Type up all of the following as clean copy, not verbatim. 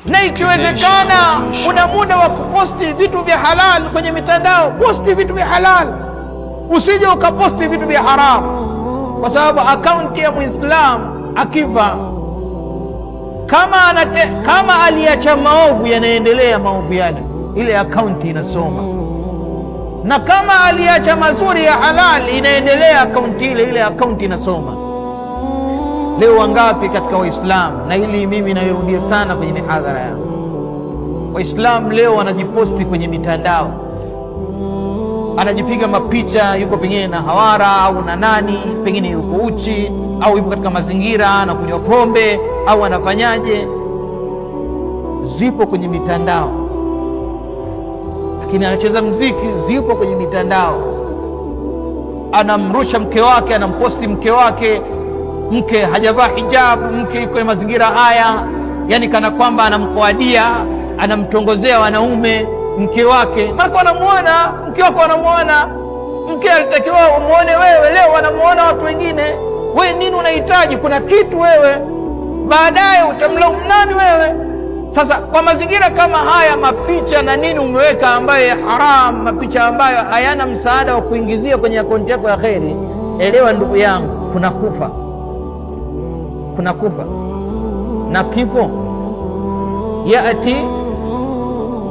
Na ikiwezekana una muda wa kuposti vitu vya halal kwenye mitandao, posti vitu vya halal, usije ukaposti vitu vya haramu, kwa sababu akaunti ya Muislamu akifa, kama aliacha maovu yanaendelea maovu yale, ile akaunti inasoma, na kama aliacha mazuri ya halal inaendelea akaunti ile akaunti inasoma. Leo wangapi katika Waislamu, na hili mimi nairudia sana kwenye mihadhara yangu, Waislamu leo wanajiposti kwenye mitandao, anajipiga mapicha, yuko pengine na hawara au na nani, pengine yuko uchi au yuko katika mazingira anakunywa pombe au anafanyaje, zipo kwenye mitandao. Lakini anacheza mziki, zipo kwenye mitandao, anamrusha mke wake, anamposti mke wake, mke hajavaa hijabu, mke yuko kwenye mazingira haya, yani kana kwamba anamkoadia, anamtongozea wanaume mke wake. Maana wanamuona mke wako, wanamuona mke, alitakiwa umuone wewe, leo wanamuona watu wengine. Wewe nini unahitaji? Kuna kitu wewe, baadaye utamlaumu nani wewe? Sasa kwa mazingira kama haya, mapicha na nini umeweka ambayo ya haram, mapicha ambayo hayana msaada wa kuingizia kwenye akaunti yako ya kheri, elewa ndugu yangu, kuna kufa na kifo yati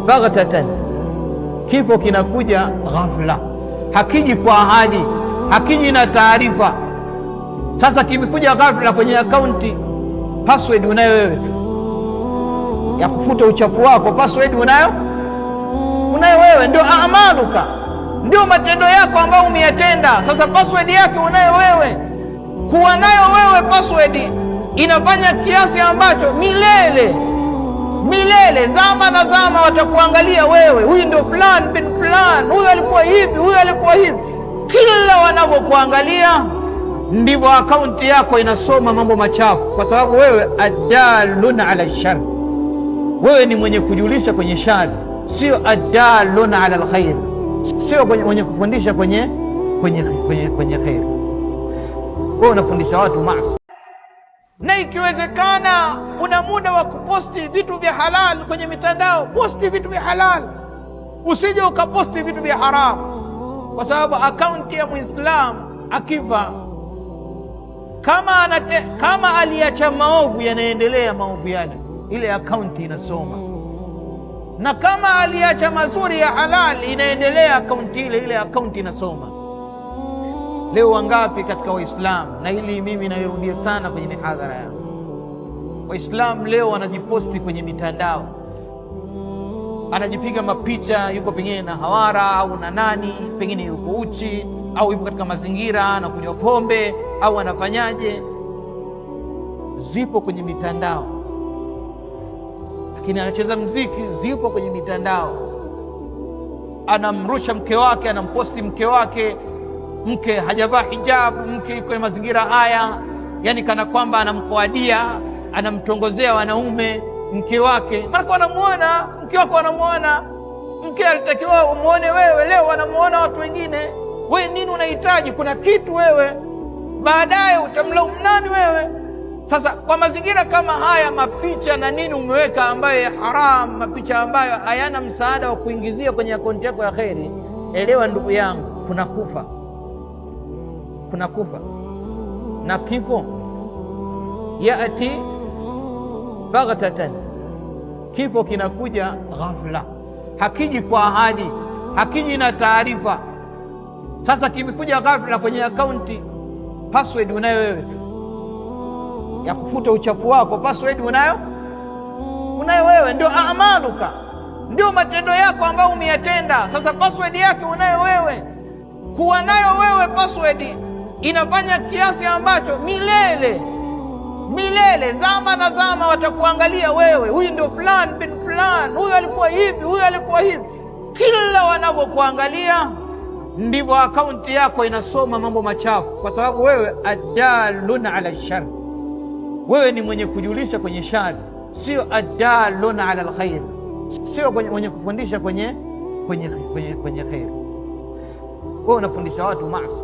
baghtatan, kifo kinakuja ghafla, hakiji kwa ahadi, hakiji na taarifa. Sasa kimekuja ghafla kwenye akaunti, password unayo wewe ya kufuta uchafu wako, password unayo wewe, ndio amaluka, ndio matendo yako ambayo umeyatenda. Sasa password yake unayo wewe, kuwa nayo wewe password inafanya kiasi ambacho milele zama na zama watakuangalia wewe, huyu ndio plan bin plan, huyu alikuwa hivi, huyu alikuwa hivi. Kila wanavyokuangalia ndivyo akaunti yako inasoma mambo machafu, kwa sababu wewe adalun ala shar, wewe ni mwenye kujulisha kwenye shari, sio adalun ala alkhair, sio mwenye kufundisha kwenye khair. Wewe unafundisha watu maasi. Na ikiwezekana una muda wa kuposti vitu vya halal kwenye mitandao, posti vitu vya halal, usije ukaposti vitu vya haramu, kwa sababu akaunti ya Muislamu akifa, kama aliacha maovu yanaendelea maovu yale, ile akaunti inasoma, na kama aliacha mazuri ya halal inaendelea akaunti ile akaunti inasoma. Leo wangapi katika Waislamu, na hili mimi nairudia sana kwenye mihadhara yangu, Waislamu leo wanajiposti kwenye mitandao, anajipiga mapicha, yuko pengine na hawara au na nani, pengine yuko uchi au yuko katika mazingira anakunywa pombe au anafanyaje, zipo kwenye mitandao. Lakini anacheza mziki, zipo kwenye mitandao, anamrusha mke wake, anamposti mke wake, mke hajavaa hijabu, mke yuko kwenye mazingira haya, yani kana kwamba anamkoadia, anamtongozea wanaume mke wake. Maana wanamuona mke wako, wanamuona mke, alitakiwa umuone wewe, leo wanamuona watu wengine. Wewe nini unahitaji? Kuna kitu wewe, baadaye utamlaumu nani wewe? Sasa kwa mazingira kama haya, mapicha na nini umeweka ambayo ya haram, mapicha ambayo hayana msaada wa kuingizia kwenye akaunti yako ya kheri, elewa ndugu yangu, kuna kufa na kifo yati baghtatan, kifo kinakuja ghafla, hakiji kwa ahadi, hakiji na taarifa. Sasa kimekuja ghafla kwenye akaunti, password unayo wewe ya kufuta uchafu wako, password unayo wewe, ndio amaluka, ndio matendo yako ambayo umeyatenda. Sasa password yake unayo wewe, kuwa nayo wewe password inafanya kiasi ambacho milele zama na zama watakuangalia wewe, huyu ndio plan bin plan, huyu alikuwa hivi, huyu alikuwa hivi. Kila wanavyokuangalia ndivyo akaunti yako inasoma mambo machafu, kwa sababu wewe adalun ala shar, wewe ni mwenye kujulisha kwenye shari, sio adalun ala alkhair, sio mwenye kufundisha kwenye khair. Wewe unafundisha watu maasi.